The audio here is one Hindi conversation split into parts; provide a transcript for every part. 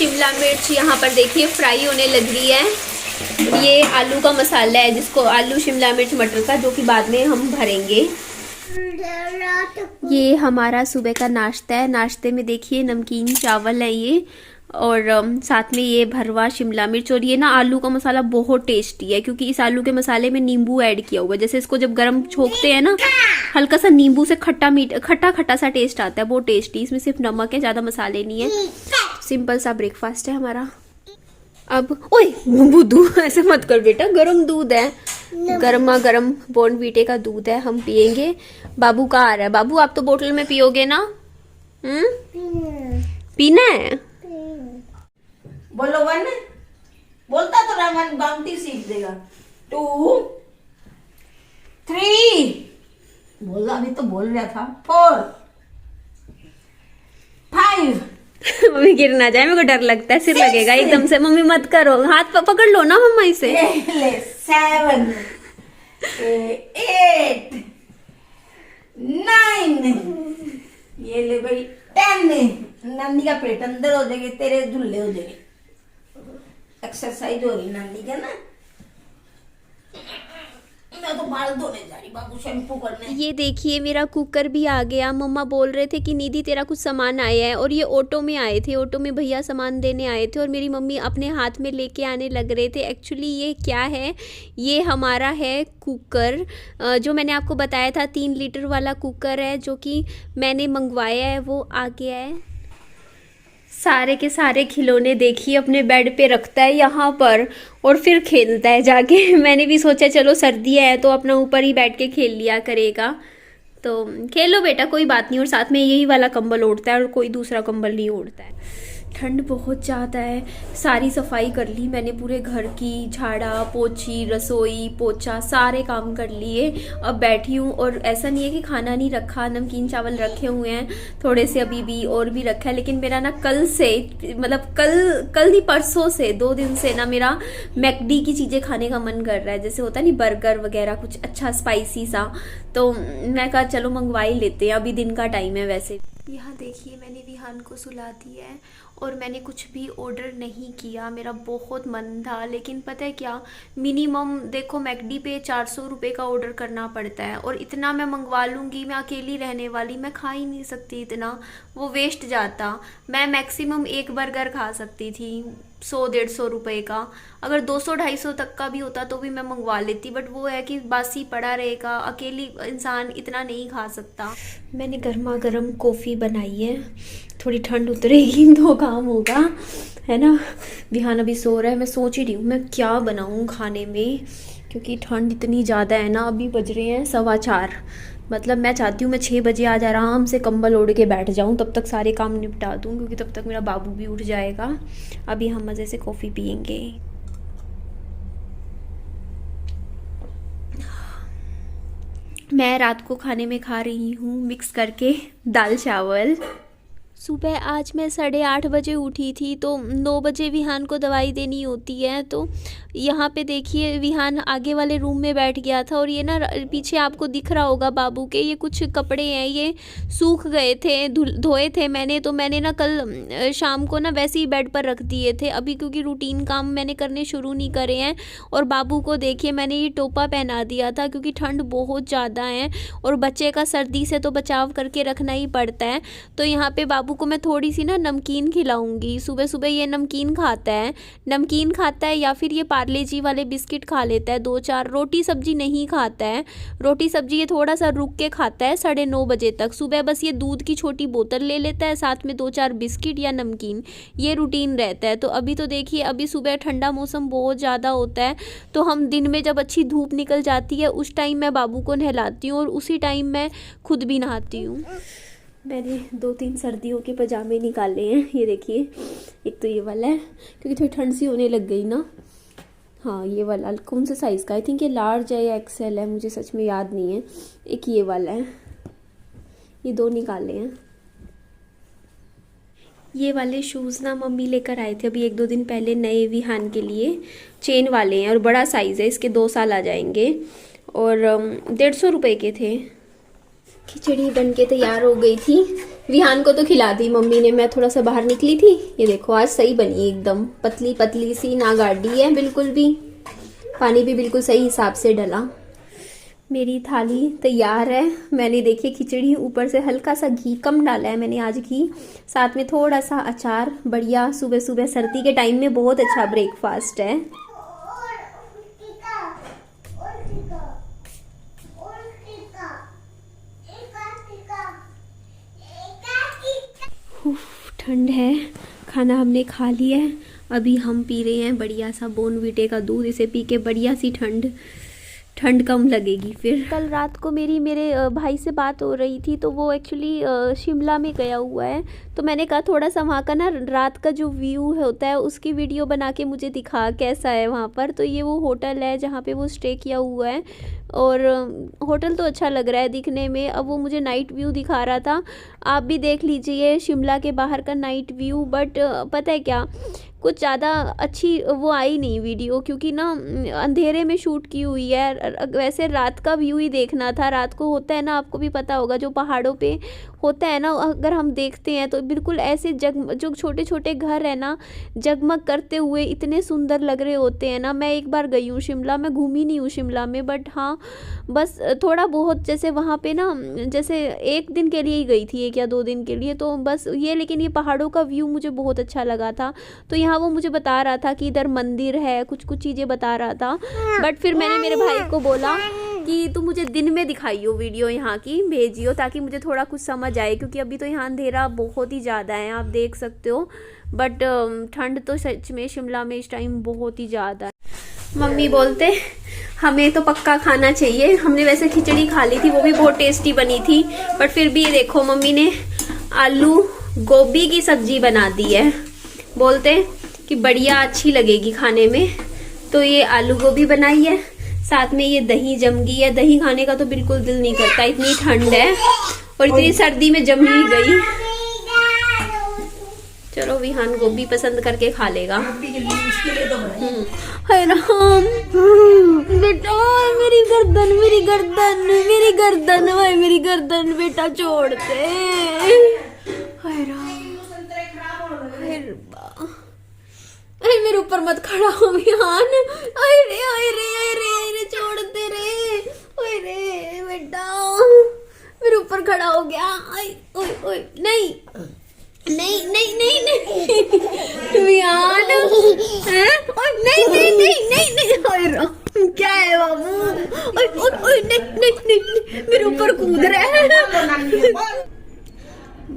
शिमला मिर्च यहाँ पर देखिए फ्राई होने लग रही है। ये आलू का मसाला है जिसको आलू शिमला मिर्च मटर का, जो कि बाद में हम भरेंगे। ये हमारा सुबह का नाश्ता है। नाश्ते में देखिए नमकीन चावल है ये, और साथ में ये भरवा शिमला मिर्च। और ये ना आलू का मसाला बहुत टेस्टी है, क्योंकि इस आलू के मसाले में नींबू ऐड किया हुआ है। जैसे इसको जब गरम छोकते हैं ना, हल्का सा नींबू से खट्टा खट्टा सा टेस्ट आता है, बहुत टेस्टी। इसमें सिर्फ नमक है, ज़्यादा मसाले नहीं है। सिंपल सा ब्रेकफास्ट है हमारा। अब ओए बुद्धू ऐसे मत कर बेटा, गरम दूध है, गर्मा गर्म बॉर्नवीटे का दूध है, हम पियेंगे। बाबू कहाँ आ रहा है? बाबू आप तो बोतल में पियोगे ना? पीना है? बोलो 1, बोलता तो रमन बाउंटी सीख देगा। 2, 3, बोला अभी तो बोल रहा था। 4, 5, मम्मी गिर ना जाए, मेरे को डर लगता है, सिर लगेगा एकदम से। मम्मी मत करो, हाथ पकड़ लो ना मम्मा इसे। 7, 8, 9, ये ले भाई 10। नंदी का पेट अंदर हो जाएगा, तेरे झुल्ले हो जाएंगे। एक्सरसाइज हो रही नंदी का ना। मैं तो बाल धोने जा रही, बाबू शैम्पू करने। ये देखिए मेरा कुकर भी आ गया। मम्मा बोल रहे थे कि निधि तेरा कुछ सामान आया है, और ये ऑटो में आए थे। ऑटो में भैया सामान देने आए थे और मेरी मम्मी अपने हाथ में लेके आने लग रहे थे। एक्चुअली ये क्या है, ये हमारा है कुकर, जो मैंने आपको बताया था 3 लीटर वाला कुकर है, जो कि मैंने मंगवाया है, वो आ गया है। सारे के सारे खिलौने देखिए अपने बेड पे रखता है यहाँ पर, और फिर खेलता है जाके। मैंने भी सोचा चलो सर्दियाँ है तो अपना ऊपर ही बैठ के खेल लिया करेगा, तो खेलो बेटा कोई बात नहीं। और साथ में यही वाला कंबल ओढ़ता है और कोई दूसरा कंबल नहीं ओढ़ता है। ठंड बहुत ज़्यादा है। सारी सफाई कर ली मैंने पूरे घर की, झाड़ा पोछी, रसोई पोछा, सारे काम कर लिए। अब बैठी हूँ, और ऐसा नहीं है कि खाना नहीं रखा, नमकीन चावल रखे हुए हैं थोड़े से, अभी भी और भी रखा है। लेकिन मेरा ना कल से, मतलब कल नहीं परसों से, 2 दिन से ना मेरा मैकडी की चीज़ें खाने का मन कर रहा है। जैसे होता नहीं बर्गर वगैरह, कुछ अच्छा स्पाइसी सा। तो मैं कहा चलो मंगवा ही लेते हैं, अभी दिन का टाइम है वैसे। यहाँ देखिए मैंने विहान को सुला दिया है, और मैंने कुछ भी ऑर्डर नहीं किया। मेरा बहुत मन था, लेकिन पता है क्या, मिनिमम देखो मैकडी पे 400 रुपये का ऑर्डर करना पड़ता है, और इतना मैं मंगवा लूँगी, मैं अकेली रहने वाली, मैं खा ही नहीं सकती इतना, वो वेस्ट जाता। मैं मैक्सिमम 1 बर्गर खा सकती थी 100-150 रुपये का। अगर 200-250 तक का भी होता तो भी मैं मंगवा लेती, बट वो है कि बासी पड़ा रहेगा, अकेली इंसान इतना नहीं खा सकता। मैंने गर्मा गर्म कॉफ़ी बनाई है, थोड़ी ठंड उतरेगी तो काम होगा, है ना। विहान अभी सो रहा है, मैं सोच ही रही हूँ मैं क्या बनाऊँ खाने में, क्योंकि ठंड इतनी ज़्यादा है ना। अभी बज रहे हैं 4:15, मतलब मैं चाहती हूँ मैं 6 बजे आज आराम से कंबल ओढ़ के बैठ जाऊँ, तब तक सारे काम निपटा दूँ, क्योंकि तब तक मेरा बाबू भी उठ जाएगा। अभी हम मज़े से कॉफ़ी पियेंगे। मैं रात को खाने में खा रही हूँ मिक्स करके दाल चावल। सुबह आज मैं 8:30 बजे उठी थी, तो 9 बजे विहान को दवाई देनी होती है। तो यहाँ पे देखिए विहान आगे वाले रूम में बैठ गया था, और ये ना पीछे आपको दिख रहा होगा बाबू के ये कुछ कपड़े हैं, ये सूख गए थे, धोए थे मैंने। तो मैंने ना कल शाम को ना वैसे ही बेड पर रख दिए थे, अभी क्योंकि रूटीन काम मैंने करने शुरू नहीं करे हैं। और बाबू को देखिए मैंने ये टोपा पहना दिया था, क्योंकि ठंड बहुत ज़्यादा है, और बच्चे का सर्दी से तो बचाव करके रखना ही पड़ता है। तो यहाँ पे बाबू को मैं थोड़ी सी ना नमकीन खिलाऊंगी। सुबह सुबह ये नमकीन खाता है, या फिर ये पार्ले जी वाले बिस्किट खा लेता है 2-4। रोटी सब्जी नहीं खाता है, रोटी सब्जी ये थोड़ा सा रुक के खाता है 9:30 बजे तक। सुबह बस ये दूध की छोटी बोतल ले लेता है, साथ में 2-4 बिस्किट या नमकीन, ये रूटीन रहता है। तो अभी तो देखिए अभी सुबह ठंडा मौसम बहुत ज़्यादा होता है, तो हम दिन में जब अच्छी धूप निकल जाती है उस टाइम मैं बाबू को नहलाती हूँ, और उसी टाइम मैं खुद भी नहाती हूँ। मैंने 2-3 सर्दियों के पजामे निकाले हैं, ये देखिए। एक तो ये वाला है, क्योंकि थोड़ी ठंड सी होने लग गई ना। हाँ ये वाला कौन से साइज़ का, आई थिंक ये लार्ज है या एक्सेल है, मुझे सच में याद नहीं है। एक ये वाला है, ये 2 निकाले हैं। ये वाले शूज़ ना मम्मी लेकर आए थे अभी 1-2 दिन पहले, नए विहान के लिए, चेन वाले हैं, और बड़ा साइज़ है, इसके 2 साल आ जाएंगे, और 150 रुपये के थे। खिचड़ी बन के तैयार हो गई थी। विहान को तो खिला दी मम्मी ने, मैं थोड़ा सा बाहर निकली थी। ये देखो आज सही बनी, एकदम पतली पतली सी, ना गाढ़ी है बिल्कुल भी, पानी भी बिल्कुल सही हिसाब से डला। मेरी थाली तैयार है। मैंने देखिए खिचड़ी, ऊपर से हल्का सा घी कम डाला है मैंने आज घी, साथ में थोड़ा सा अचार। बढ़िया सुबह सुबह सर्दी के टाइम में बहुत अच्छा ब्रेकफास्ट है। ठंड है, खाना हमने खा लिया है। अभी हम पी रहे हैं बढ़िया सा बोर्नविटा का दूध। इसे पी के बढ़िया सी ठंड कम लगेगी। फिर कल रात को मेरे भाई से बात हो रही थी, तो वो एक्चुअली शिमला में गया हुआ है। तो मैंने कहा थोड़ा सा वहाँ का ना रात का जो व्यू होता है उसकी वीडियो बना के मुझे दिखा कैसा है वहाँ पर। तो ये वो होटल है जहाँ पे वो स्टे किया हुआ है, और होटल तो अच्छा लग रहा है दिखने में। अब वो मुझे नाइट व्यू दिखा रहा था, आप भी देख लीजिए शिमला के बाहर का नाइट व्यू। बट पता है क्या, कुछ ज़्यादा अच्छी वो आई नहीं वीडियो, क्योंकि ना अंधेरे में शूट की हुई है। वैसे रात का व्यू ही देखना था। रात को होता है ना, आपको भी पता होगा, जो पहाड़ों पे होता है ना, अगर हम देखते हैं तो बिल्कुल ऐसे जो छोटे छोटे घर है ना, जगमग करते हुए इतने सुंदर लग रहे होते हैं ना। मैं एक बार गई हूँ शिमला, मैं घूमी नहीं हूँ शिमला में, बट हाँ बस थोड़ा बहुत, जैसे वहाँ पे ना, जैसे एक दिन के लिए ही गई थी, 1 या 2 दिन के लिए, तो बस ये। लेकिन ये पहाड़ों का व्यू मुझे बहुत अच्छा लगा था। तो यहाँ वो मुझे बता रहा था कि इधर मंदिर है, कुछ चीज़ें बता रहा था। बट फिर मैंने मेरे भाई को बोला कि तू मुझे दिन में दिखाइयो वीडियो, यहाँ की भेजियो, ताकि मुझे थोड़ा कुछ समझ आए, क्योंकि अभी तो यहाँ अंधेरा बहुत ही ज़्यादा है, आप देख सकते हो। बट ठंड तो सच में शिमला में इस टाइम बहुत ही ज़्यादा है। मम्मी बोलते हमें तो पक्का खाना चाहिए। हमने वैसे खिचड़ी खा ली थी, वो भी बहुत टेस्टी बनी थी, बट फिर भी ये देखो मम्मी ने आलू गोभी की सब्जी बना दी है। बोलते कि बढ़िया अच्छी लगेगी खाने में, तो ये आलू गोभी बनाई है, साथ में ये दही जम गई है। दही खाने का तो बिल्कुल दिल नहीं करता, इतनी ठंड है और इतनी सर्दी में जम ही गई। चलो विहान गोभी पसंद करके खा लेगा। हाय राम बेटा, मेरी गर्दन मेरी गर्दन मेरी गर्दन, हाय मेरी गर्दन बेटा, छोड़ दे। हाय राम, अरे मेरे ऊपर मत खड़ा हो विहान, अरे छोड़ दे रे, अरे बेटा मेरे ऊपर खड़ा हो गया। ओए नहीं नहीं नहीं नहीं नहीं विहान, नहीं क्या है बाबू, नहीं मेरे ऊपर कूद रहा है।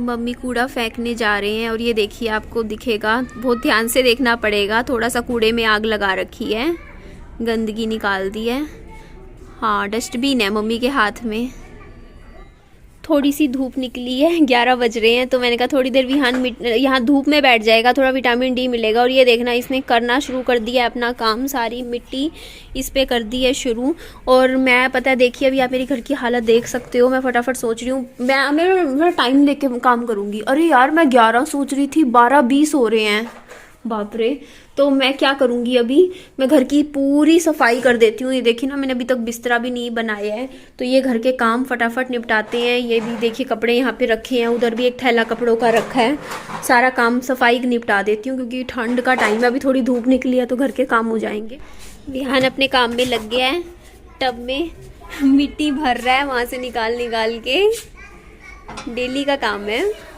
मम्मी कूड़ा फेंकने जा रहे हैं, और ये देखिए आपको दिखेगा, बहुत ध्यान से देखना पड़ेगा। थोड़ा सा कूड़े में आग लगा रखी है, गंदगी निकाल दी है। हाँ डस्टबिन है मम्मी के हाथ में। थोड़ी सी धूप निकली है, 11 बज रहे हैं, तो मैंने कहा थोड़ी देर विहान यहाँ धूप में बैठ जाएगा, थोड़ा विटामिन डी मिलेगा। और ये देखना, इसने करना शुरू कर दिया है अपना काम, सारी मिट्टी इस पे कर दी है शुरू। और मैं पता है, देखिए अभी आप मेरी घर की हालत देख सकते हो। मैं फटाफट सोच रही हूँ, मेरा टाइम लेके काम करूँगी। अरे यार मैं 11 सोच रही थी, 12-20 हो रहे हैं, बाप रे। तो मैं क्या करूँगी, अभी मैं घर की पूरी सफाई कर देती हूँ। ये देखिए ना, मैंने अभी तक बिस्तरा भी नहीं बनाया है, तो ये घर के काम फटाफट निपटाते हैं। ये भी देखिए कपड़े यहाँ पे रखे हैं, उधर भी एक थैला कपड़ों का रखा है। सारा काम सफाई निपटा देती हूँ, क्योंकि ठंड का टाइम है, अभी थोड़ी धूप निकली है तो घर के काम हो जाएंगे। विहान अपने काम में लग गया है, टब में मिट्टी भर रहा है, वहाँ से निकाल के, डेली का काम है।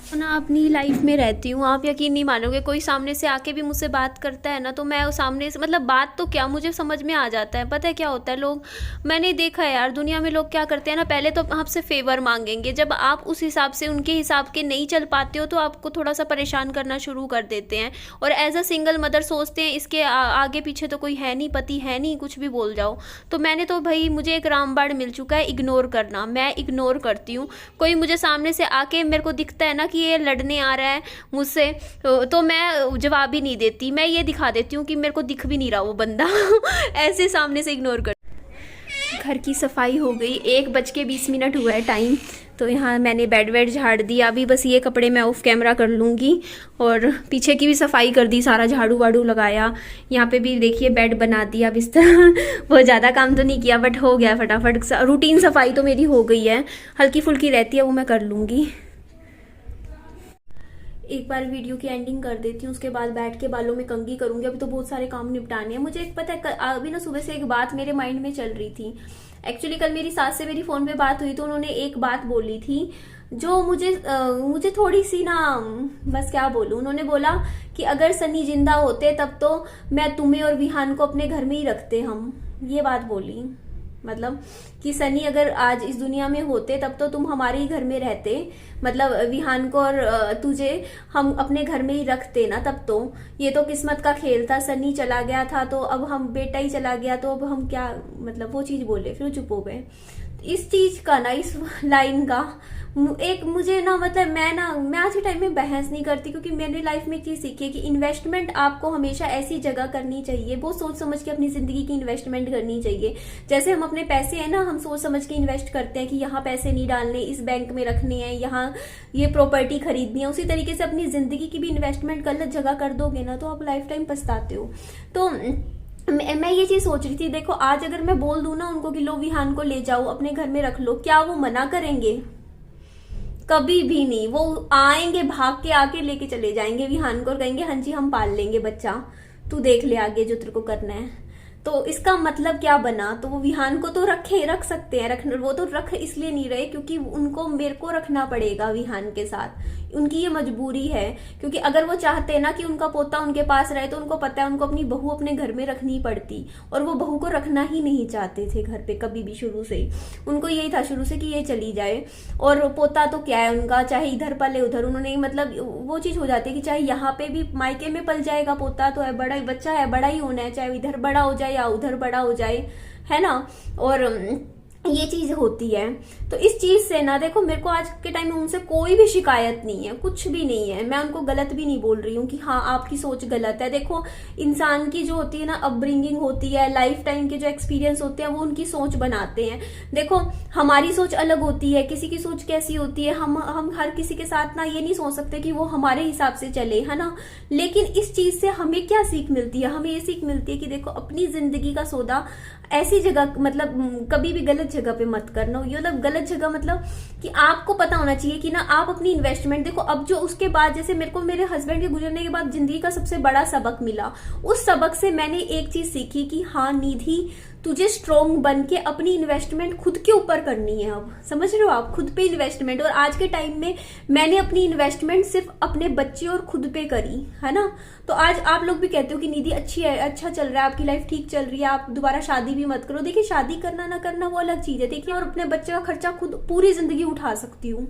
ना अपनी लाइफ में रहती हूँ, आप यकीन नहीं मानोगे, कोई सामने से आके भी मुझसे बात करता है ना, तो मैं सामने से, मतलब बात तो क्या, मुझे समझ में आ जाता है। पता है क्या होता है, लोग, मैंने देखा है यार दुनिया में लोग क्या करते हैं ना, पहले तो आपसे फेवर मांगेंगे, जब आप उस हिसाब से उनके हिसाब के नहीं चल पाते हो तो आपको थोड़ा सा परेशान करना शुरू कर देते हैं। और एज अ सिंगल मदर सोचते हैं इसके आगे पीछे तो कोई है नहीं, पति है नहीं, कुछ भी बोल जाओ। तो मैंने तो भाई, मुझे एक रामबाण मिल चुका है इग्नोर करना, मैं इग्नोर करती हूँ। कोई मुझे सामने से आके, मेरे को दिखता है ना कि ये लड़ने आ रहा है मुझसे, तो मैं जवाब ही नहीं देती, मैं ये दिखा देती हूँ कि मेरे को दिख भी नहीं रहा वो बंदा ऐसे सामने से इग्नोर कर। घर की सफाई हो गई, 1:20 हुआ है टाइम। तो यहाँ मैंने बेड वेड झाड़ दिया, अभी बस ये कपड़े मैं ऑफ कैमरा कर लूँगी। और पीछे की भी सफाई कर दी, सारा झाड़ू वाड़ू लगाया। यहाँ पे भी देखिए बेड बना दिया, बिस्तर बहुत ज़्यादा काम तो नहीं किया बट हो गया फटाफट। रूटीन सफाई तो मेरी हो गई है, हल्की फुल्की रहती है वो मैं कर लूँगी। एक बार वीडियो की एंडिंग कर देती हूँ, उसके बाद बैठ के बालों में कंघी करूंगी। अभी तो बहुत सारे काम निपटाने हैं मुझे। एक पता है अभी ना सुबह से एक बात मेरे माइंड में चल रही थी। एक्चुअली कल मेरी सास से मेरी फोन पे बात हुई तो उन्होंने एक बात बोली थी जो मुझे थोड़ी सी ना, बस क्या बोलूं, उन्होंने बोला कि अगर सनी जिंदा होते तब तो मैं तुम्हें और विहान को अपने घर में ही रखते हम। ये बात बोली, मतलब कि सनी अगर आज इस दुनिया में होते तब तो तुम हमारे ही घर में रहते, मतलब विहान को और तुझे हम अपने घर में ही रखते ना। तब तो ये तो किस्मत का खेल था, सनी चला गया था तो अब हम, बेटा ही चला गया तो अब हम क्या, मतलब वो चीज बोले, फिर चुप हो गए। इस चीज का ना, इस लाइन का एक मुझे ना, मतलब मैं आज के टाइम में बहस नहीं करती, क्योंकि मैंने लाइफ में एक चीज सीखी है कि इन्वेस्टमेंट आपको हमेशा ऐसी जगह करनी चाहिए, बहुत सोच समझ के अपनी जिंदगी की इन्वेस्टमेंट करनी चाहिए। जैसे हम अपने पैसे है ना, हम सोच समझ के इन्वेस्ट करते हैं कि यहाँ पैसे नहीं डालने, इस बैंक में रखने हैं, यहाँ ये प्रॉपर्टी खरीदनी है, उसी तरीके से अपनी जिंदगी की भी इन्वेस्टमेंट गलत जगह कर दोगे ना तो आप लाइफ टाइम पछताते हो। तो मैं ये चीज सोच रही थी, देखो आज अगर मैं बोल दूं ना उनको कि लो विहान को ले जाओ अपने घर में रख लो, क्या वो मना करेंगे? कभी भी नहीं। वो आएंगे, भाग के आके लेके चले जाएंगे विहान को और कहेंगे हाँ जी हम पाल लेंगे बच्चा, तू देख ले आगे जो तेरे को करना है। तो इसका मतलब क्या बना? तो वो विहान को तो रख सकते हैं, वो तो रख इसलिए नहीं रहे क्योंकि उनको मेरे को रखना पड़ेगा विहान के साथ, उनकी ये मजबूरी है। क्योंकि अगर वो चाहते ना कि उनका पोता उनके पास रहे तो उनको पता है उनको अपनी बहू अपने घर में रखनी पड़ती, और वो बहू को रखना ही नहीं चाहते थे घर पे कभी भी। शुरू से ही उनको यही था शुरू से कि ये चली जाए, और पोता तो क्या है उनका, चाहे इधर पले उधर, उन्होंने मतलब वो चीज हो जाती है कि चाहे यहाँ पे भी मायके में पल जाएगा, पोता तो है, बड़ा बच्चा है, बड़ा ही होना है, चाहे इधर बड़ा हो जाए या उधर बड़ा हो जाए, है ना। और ये चीज होती है। तो इस चीज से ना देखो, मेरे को आज के टाइम में उनसे कोई भी शिकायत नहीं है, कुछ भी नहीं है। मैं उनको गलत भी नहीं बोल रही हूँ कि हाँ आपकी सोच गलत है। देखो इंसान की जो होती है ना अपब्रिंगिंग होती है, लाइफ टाइम के जो एक्सपीरियंस होते हैं वो उनकी सोच बनाते हैं। देखो हमारी सोच अलग होती है, किसी की सोच कैसी होती है, हम हर किसी के साथ ना ये नहीं सोच सकते कि वो हमारे हिसाब से चले, है ना। लेकिन इस चीज से हमें क्या सीख मिलती है? हमें ये सीख मिलती है कि देखो अपनी जिंदगी का सौदा ऐसी जगह, मतलब कभी भी गलत जगह पे मत करना। ये मतलब गलत जगह मतलब कि आपको पता होना चाहिए कि ना आप अपनी इन्वेस्टमेंट, देखो अब जो उसके बाद जैसे मेरे को मेरे हस्बैंड के गुजरने के बाद जिंदगी का सबसे बड़ा सबक मिला, उस सबक से मैंने एक चीज सीखी कि हाँ निधि तुझे स्ट्रोंग बन के अपनी इन्वेस्टमेंट खुद के ऊपर करनी है। अब समझ रहे हो आप, खुद पे इन्वेस्टमेंट। और आज के टाइम में मैंने अपनी इन्वेस्टमेंट सिर्फ अपने बच्चे और खुद पे करी, है ना। तो आज आप लोग भी कहते हो कि निधि अच्छी है, अच्छा चल रहा है, आपकी लाइफ ठीक चल रही है, आप दोबारा शादी भी मत करो। देखिए शादी करना ना करना वो अलग चीज है, देखिए, और अपने बच्चे का खर्चा खुद पूरी जिंदगी उठा सकती हूँ,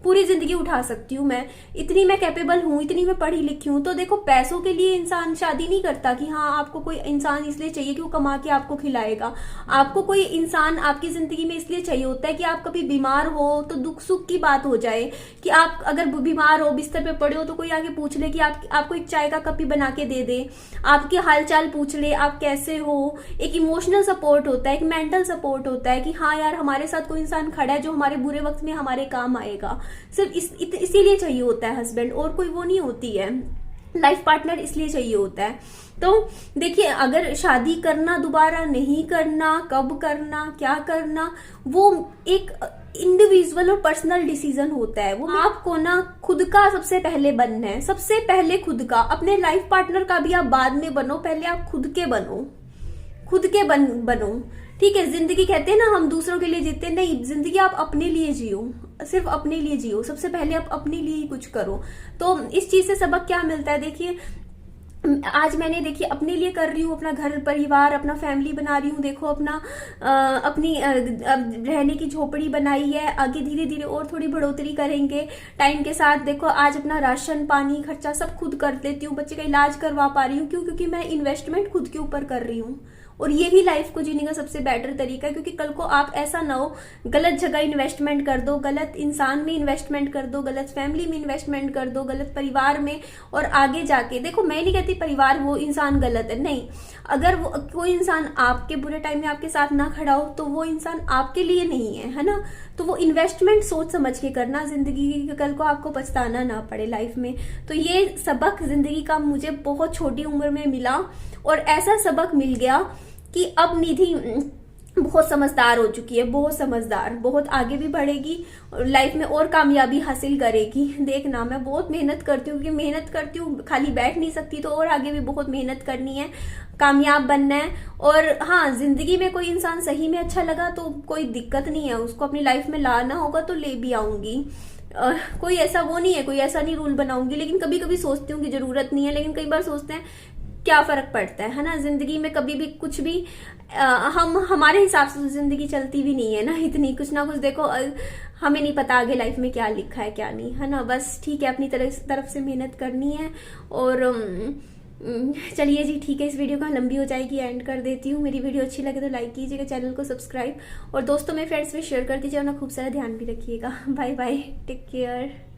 पूरी जिंदगी उठा सकती हूँ मैं, इतनी मैं कैपेबल हूँ, इतनी मैं पढ़ी लिखी हूँ। तो देखो पैसों के लिए इंसान शादी नहीं करता कि हाँ आपको कोई इंसान इसलिए चाहिए कि वो कमा के आपको खिलाएगा। आपको कोई इंसान आपकी जिंदगी में इसलिए चाहिए होता है कि आप कभी बीमार हो तो दुख सुख की बात हो जाए, कि आप अगर बीमार हो बिस्तर पे पड़े हो तो कोई आगे पूछ ले कि आपको एक चाय का कप ही बना के दे दे, आपके हाल चाल पूछ ले, आप कैसे हो। एक इमोशनल सपोर्ट होता है, एक मेंटल सपोर्ट होता है कि हाँ यार हमारे साथ कोई इंसान खड़ा है जो हमारे बुरे वक्त में हमारे काम आएगा। सिर्फ इसीलिए चाहिए होता है हस्बैंड, और कोई वो नहीं होती है, लाइफ पार्टनर इसलिए चाहिए होता है। तो देखिए अगर शादी करना, दोबारा नहीं करना, कब करना, क्या करना, वो एक इंडिविजुअल और पर्सनल डिसीजन होता है। वो आपको ना खुद का सबसे पहले बनना है, सबसे पहले खुद का। अपने लाइफ पार्टनर का भी आप बाद में बनो, पहले आप खुद के बनो, खुद के बनो, ठीक है। जिंदगी कहते हैं ना हम दूसरों के लिए जीते, नहीं, जिंदगी आप अपने लिए जियो, सिर्फ अपने लिए जियो, सबसे पहले आप अपने लिए ही कुछ करो। तो इस चीज से सबक क्या मिलता है? देखिए आज मैंने देखिए अपने लिए कर रही हूँ, अपना घर परिवार, अपना फैमिली बना रही हूँ, देखो अपना अपनी रहने की झोपड़ी बनाई है, आगे धीरे धीरे और थोड़ी बढ़ोतरी करेंगे टाइम के साथ। देखो आज अपना राशन पानी खर्चा सब खुद कर लेती हूँ, बच्चे का इलाज करवा पा रही हूँ, क्यों? क्योंकि मैं इन्वेस्टमेंट खुद के ऊपर कर रही हूँ। और यही लाइफ को जीने का सबसे बेटर तरीका है, क्योंकि कल को आप ऐसा ना हो गलत जगह इन्वेस्टमेंट कर दो, गलत इंसान में इन्वेस्टमेंट कर दो, गलत फैमिली में इन्वेस्टमेंट कर दो, गलत परिवार में, और आगे जाके देखो, मैं नहीं कहती परिवार वो इंसान गलत है, नहीं, अगर वो कोई इंसान आपके बुरे टाइम में आपके साथ ना खड़ा हो तो वो इंसान आपके लिए नहीं है ना। तो वो इन्वेस्टमेंट सोच समझ के करना, जिंदगी की, कल को आपको पछताना ना पड़े लाइफ में। तो ये सबक जिंदगी का मुझे बहुत छोटी उम्र में मिला, और ऐसा सबक मिल गया कि अब निधि बहुत समझदार हो चुकी है, बहुत समझदार, बहुत आगे भी बढ़ेगी और लाइफ में और कामयाबी हासिल करेगी। देखना, मैं बहुत मेहनत करती हूँ, क्योंकि मेहनत करती हूँ, खाली बैठ नहीं सकती, तो और आगे भी बहुत मेहनत करनी है, कामयाब बनना है। और हाँ, जिंदगी में कोई इंसान सही में अच्छा लगा तो कोई दिक्कत नहीं है, उसको अपनी लाइफ में लाना होगा तो ले भी आऊंगी। कोई ऐसा वो नहीं है, कोई ऐसा नहीं रूल बनाऊंगी, लेकिन कभी कभी सोचती हूँ कि जरूरत नहीं है, लेकिन कई बार सोचते हैं क्या फर्क पड़ता है ना। जिंदगी में कभी भी कुछ भी हम हमारे हिसाब से जिंदगी चलती भी नहीं है ना, इतनी कुछ ना कुछ देखो, हमें नहीं पता आगे लाइफ में क्या लिखा है क्या नहीं, है ना। बस ठीक है, अपनी तरफ से मेहनत करनी है। और चलिए जी, ठीक है, इस वीडियो का लंबी हो जाएगी, एंड कर देती हूँ। मेरी वीडियो अच्छी लगे तो लाइक कीजिएगा, चैनल को सब्सक्राइब, और दोस्तों में फ्रेंड्स में शेयर कर दीजिएगा ना। खूब सारा ध्यान भी रखिएगा। Bye bye, take care.